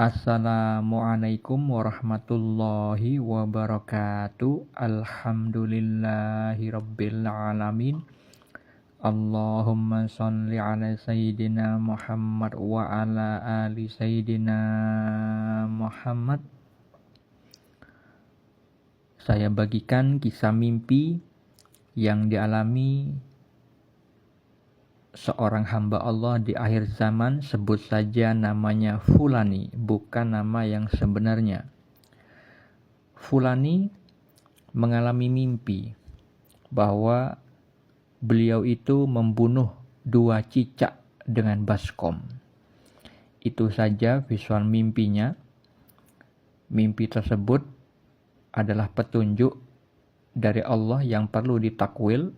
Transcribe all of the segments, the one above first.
Assalamualaikum warahmatullahi wabarakatuh. Alhamdulillahi rabbil alamin. Allahumma sholli ala sayyidina Muhammad wa ala ali sayyidina Muhammad. Saya bagikan kisah mimpi yang dialami seorang hamba Allah di akhir zaman. Sebut saja namanya Fulani, bukan nama yang sebenarnya. Fulani mengalami mimpi bahwa beliau itu membunuh 2 cicak dengan baskom. Itu saja visual mimpinya. Mimpi tersebut adalah petunjuk dari Allah yang perlu ditakwil,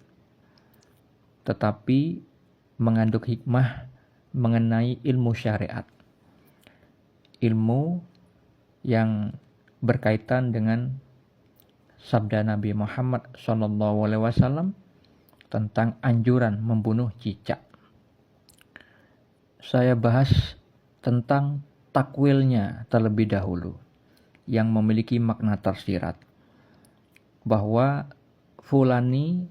tetapi mengandung hikmah mengenai ilmu syariat. Ilmu yang berkaitan dengan sabda Nabi Muhammad SAW tentang anjuran membunuh cicak. Saya bahas tentang takwilnya terlebih dahulu yang memiliki makna tersirat, bahwa Fulani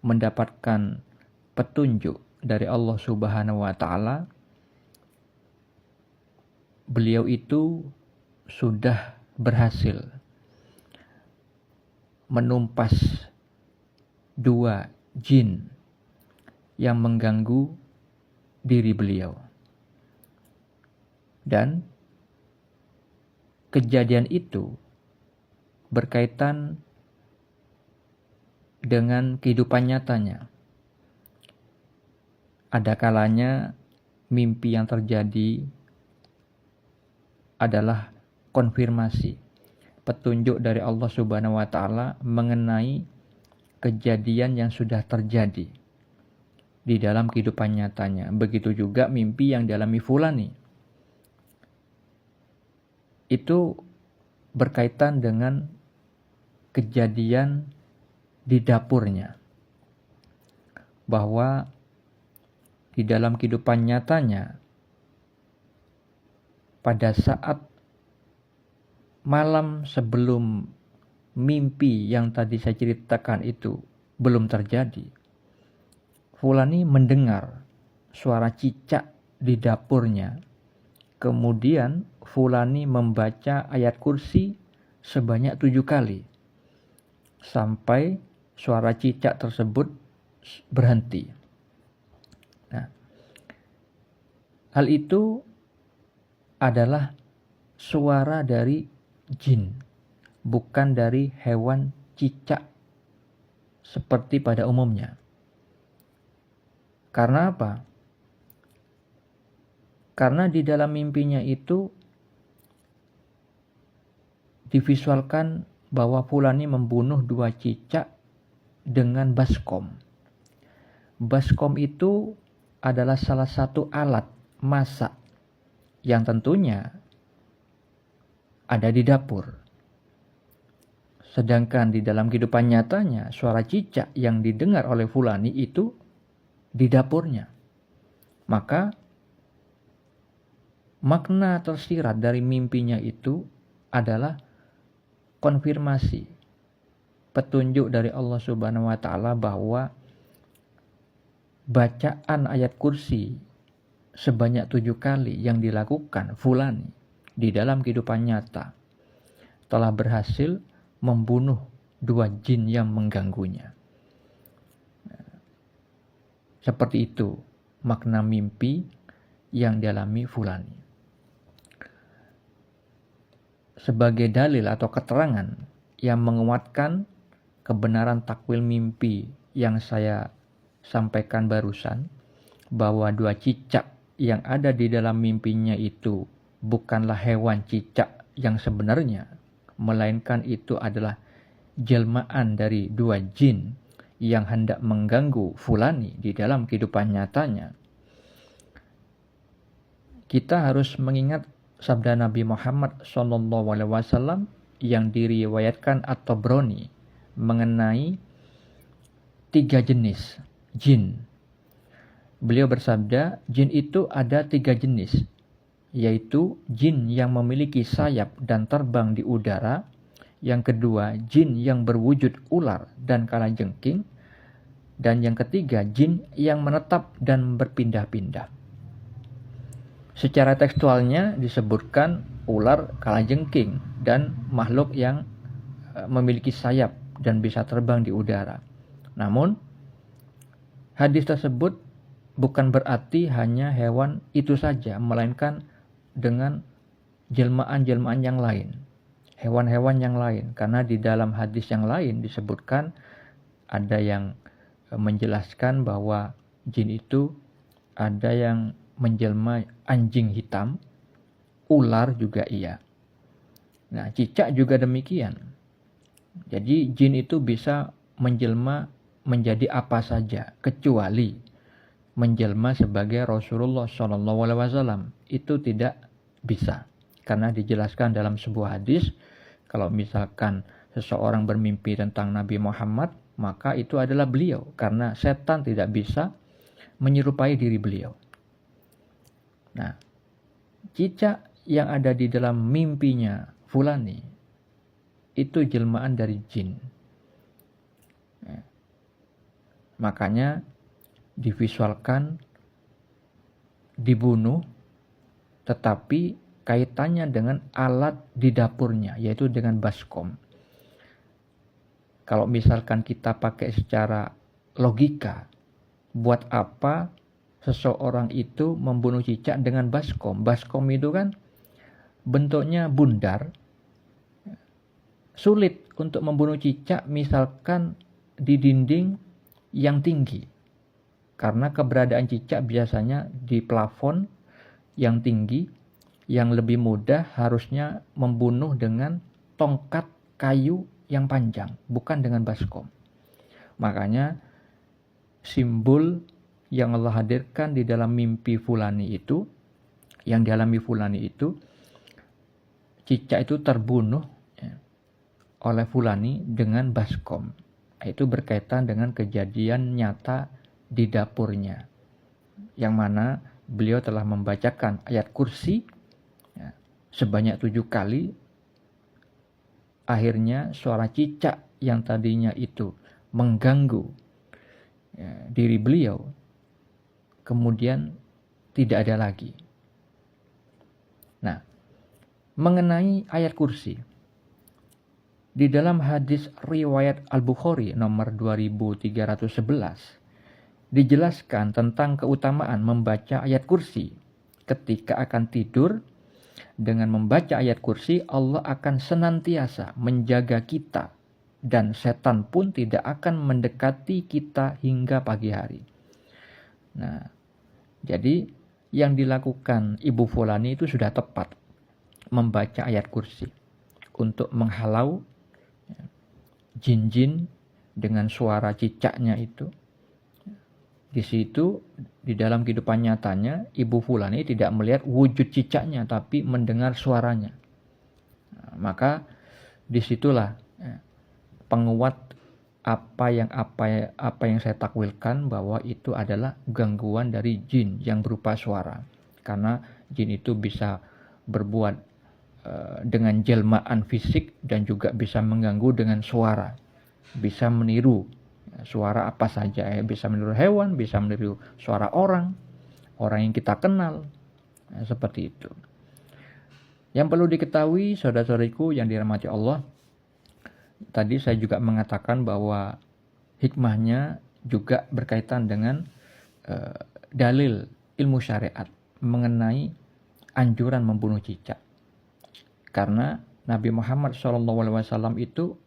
mendapatkan petunjuk dari Allah Subhanahu wa Ta'ala. Beliau itu sudah berhasil menumpas 2 jin yang mengganggu diri beliau. Dan kejadian itu berkaitan dengan kehidupan nyatanya. Ada kalanya mimpi yang terjadi adalah konfirmasi, petunjuk dari Allah Subhanahu wa Ta'ala mengenai kejadian yang sudah terjadi di dalam kehidupan nyatanya. Begitu juga mimpi yang dialami Fulani. Itu berkaitan dengan kejadian di dapurnya, bahwa di dalam kehidupan nyatanya, pada saat malam sebelum mimpi yang tadi saya ceritakan itu belum terjadi, Fulani mendengar suara cicak di dapurnya. Kemudian Fulani membaca ayat kursi sebanyak 7 kali sampai suara cicak tersebut berhenti. Nah, hal itu adalah suara dari jin, bukan dari hewan cicak seperti pada umumnya. Karena apa? Karena di dalam mimpinya itu divisualkan bahwa Fulani membunuh 2 cicak dengan baskom. Baskom itu adalah salah satu alat masak yang tentunya ada di dapur. Sedangkan di dalam kehidupan nyatanya, suara cicak yang didengar oleh Fulani itu di dapurnya. Maka makna tersirat dari mimpinya itu adalah konfirmasi, petunjuk dari Allah Subhanahu wa Ta'ala bahwa bacaan ayat kursi sebanyak 7 kali yang dilakukan Fulani di dalam kehidupan nyata telah berhasil membunuh 2 jin yang mengganggunya. Seperti itu makna mimpi yang dialami Fulani. Sebagai dalil atau keterangan yang menguatkan kebenaran takwil mimpi yang saya sampaikan barusan, bahwa 2 cicak yang ada di dalam mimpinya itu bukanlah hewan cicak yang sebenarnya, melainkan itu adalah jelmaan dari 2 jin yang hendak mengganggu Fulani di dalam kehidupan nyatanya. Kita harus mengingat sabda Nabi Muhammad SAW yang diriwayatkan At-Tabrani mengenai 3 jenis jin. Beliau bersabda, jin itu ada 3 jenis, yaitu jin yang memiliki sayap dan terbang di udara. Yang kedua, jin yang berwujud ular dan kalajengking. Dan yang ketiga, jin yang menetap dan berpindah-pindah. Secara tekstualnya disebutkan ular, kalajengking, dan makhluk yang memiliki sayap dan bisa terbang di udara. Namun, hadis tersebut bukan berarti hanya hewan itu saja, melainkan dengan jelmaan-jelmaan yang lain, hewan-hewan yang lain. Karena di dalam hadis yang lain disebutkan ada yang menjelaskan bahwa jin itu ada yang menjelma anjing hitam, ular juga iya. Nah, cicak juga demikian. Jadi jin itu bisa menjelma menjadi apa saja kecuali menjelma sebagai Rasulullah SAW. Itu tidak bisa, karena dijelaskan dalam sebuah hadis, kalau misalkan seseorang bermimpi tentang Nabi Muhammad, maka itu adalah beliau, karena setan tidak bisa menyerupai diri beliau. Nah, cicak yang ada di dalam mimpinya Fulani itu jelmaan dari jin. Makanya divisualkan dibunuh, tetapi kaitannya dengan alat di dapurnya, yaitu dengan baskom. Kalau misalkan kita pakai secara logika, buat apa seseorang itu membunuh cicak dengan baskom? Baskom itu kan bentuknya bundar, sulit untuk membunuh cicak misalkan di dinding yang tinggi. Karena keberadaan cicak biasanya di plafon yang tinggi, yang lebih mudah harusnya membunuh dengan tongkat kayu yang panjang, bukan dengan baskom. Makanya simbol yang Allah hadirkan di dalam mimpi Fulani itu, yang dialami Fulani itu, cicak itu terbunuh oleh Fulani dengan baskom. Itu berkaitan dengan kejadian nyata di dapurnya, yang mana beliau telah membacakan ayat kursi sebanyak 7 kali. Akhirnya suara cicak yang tadinya itu mengganggu diri beliau kemudian tidak ada lagi. Nah, mengenai ayat kursi, di dalam hadis riwayat Al-Bukhari nomor 2311 dijelaskan tentang keutamaan membaca ayat kursi. Ketika akan tidur, dengan membaca ayat kursi, Allah akan senantiasa menjaga kita, dan setan pun tidak akan mendekati kita hingga pagi hari. Nah, jadi yang dilakukan Ibu Fulani itu sudah tepat, membaca ayat kursi untuk menghalau jin-jin dengan suara cicaknya itu. Di situ, di dalam kehidupan nyatanya, Ibu Fulani tidak melihat wujud cicaknya, tapi mendengar suaranya. Nah, maka disitulah penguat apa yang saya takwilkan, bahwa itu adalah gangguan dari jin yang berupa suara. Karena jin itu bisa berbuat dengan jelmaan fisik dan juga bisa mengganggu dengan suara, bisa meniru suara apa saja, bisa meniru hewan, bisa meniru suara orang yang kita kenal, seperti itu. Yang perlu diketahui saudara-saudariku yang dirahmati Allah, tadi saya juga mengatakan bahwa hikmahnya juga berkaitan dengan dalil ilmu syariat mengenai anjuran membunuh cicak. Karena Nabi Muhammad SAW itu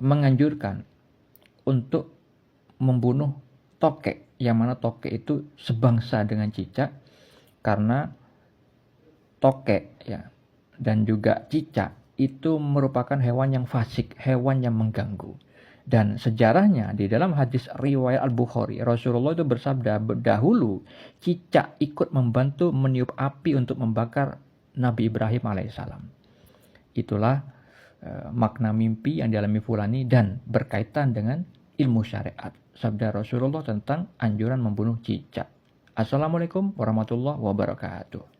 menganjurkan untuk membunuh tokek, yang mana tokek itu sebangsa dengan cicak, karena tokek dan juga cicak itu merupakan hewan yang fasik, hewan yang mengganggu. Dan sejarahnya di dalam hadis riwayat Al-Bukhari, Rasulullah itu bersabda, dahulu cicak ikut membantu meniup api untuk membakar Nabi Ibrahim alaihissalam. Itulah makna mimpi yang dialami Fulani dan berkaitan dengan ilmu syariat. Sabda Rasulullah tentang anjuran membunuh cicak. Assalamualaikum warahmatullahi wabarakatuh.